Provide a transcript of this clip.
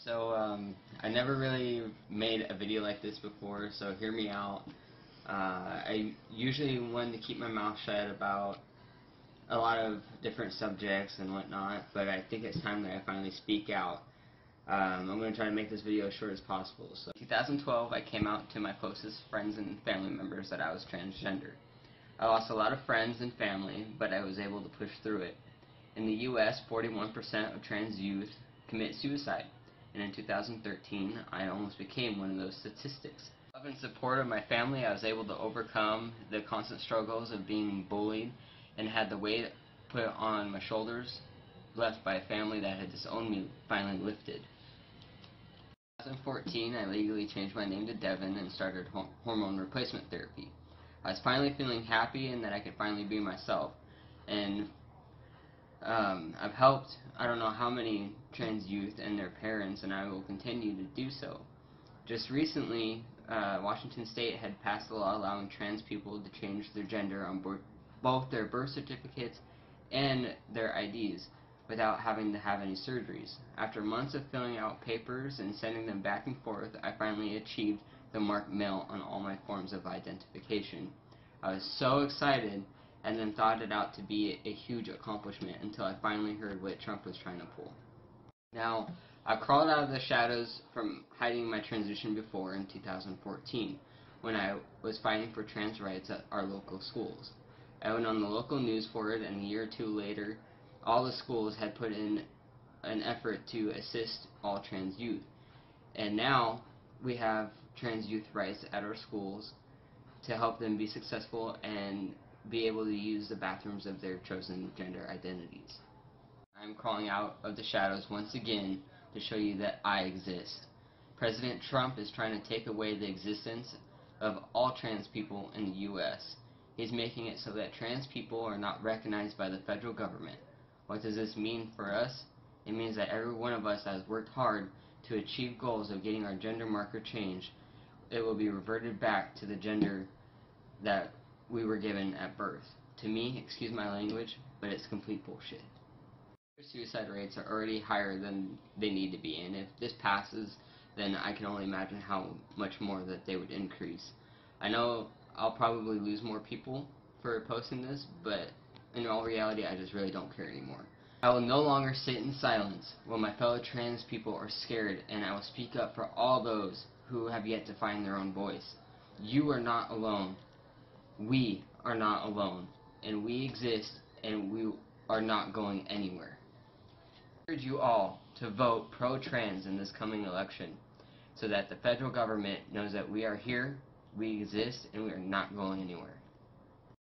I never really made a video like this before, so hear me out. I usually want to keep my mouth shut about a lot of different subjects and whatnot, but I think it's time that I finally speak out. I'm going to try to make this video as short as possible. So, in 2012, I came out to my closest friends and family members that I was transgender. I lost a lot of friends and family, but I was able to push through it. In the U.S., 41% of trans youth commit suicide, and in 2013, I almost became one of those statistics. Love and support of my family, I was able to overcome the constant struggles of being bullied and had the weight put on my shoulders left by a family that had disowned me finally lifted. In 2014, I legally changed my name to Devin and started hormone replacement therapy. I was finally feeling happy and that I could finally be myself. And I've helped I don't know how many trans youth and their parents, and I will continue to do so. Just recently, Washington State had passed a law allowing trans people to change their gender on both their birth certificates and their IDs without having to have any surgeries. After months of filling out papers and sending them back and forth, I finally achieved the marked male on all my forms of identification. I was so excited and then thought it out to be a huge accomplishment until I finally heard what Trump was trying to pull. Now, I crawled out of the shadows from hiding my transition before in 2014 when I was fighting for trans rights at our local schools. I went on the local news for it, and a year or two later, all the schools had put in an effort to assist all trans youth. And now we have trans youth rights at our schools to help them be successful and be able to use the bathrooms of their chosen gender identities. I'm crawling out of the shadows once again to show you that I exist. President Trump is trying to take away the existence of all trans people in the U.S. He's making it so that trans people are not recognized by the federal government. What does this mean for us? It means that every one of us that has worked hard to achieve goals of getting our gender marker changed, it will be reverted back to the gender that we were given at birth. To me, excuse my language, but it's complete bullshit. Suicide rates are already higher than they need to be, and if this passes, then I can only imagine how much more that they would increase. I know I'll probably lose more people for posting this, but in all reality, I just really don't care anymore. I will no longer sit in silence when my fellow trans people are scared, and I will speak up for all those who have yet to find their own voice. You are not alone. We are not alone, and we exist, and we are not going anywhere. I urge you all to vote pro-trans in this coming election so that the federal government knows that we are here, we exist, and we are not going anywhere.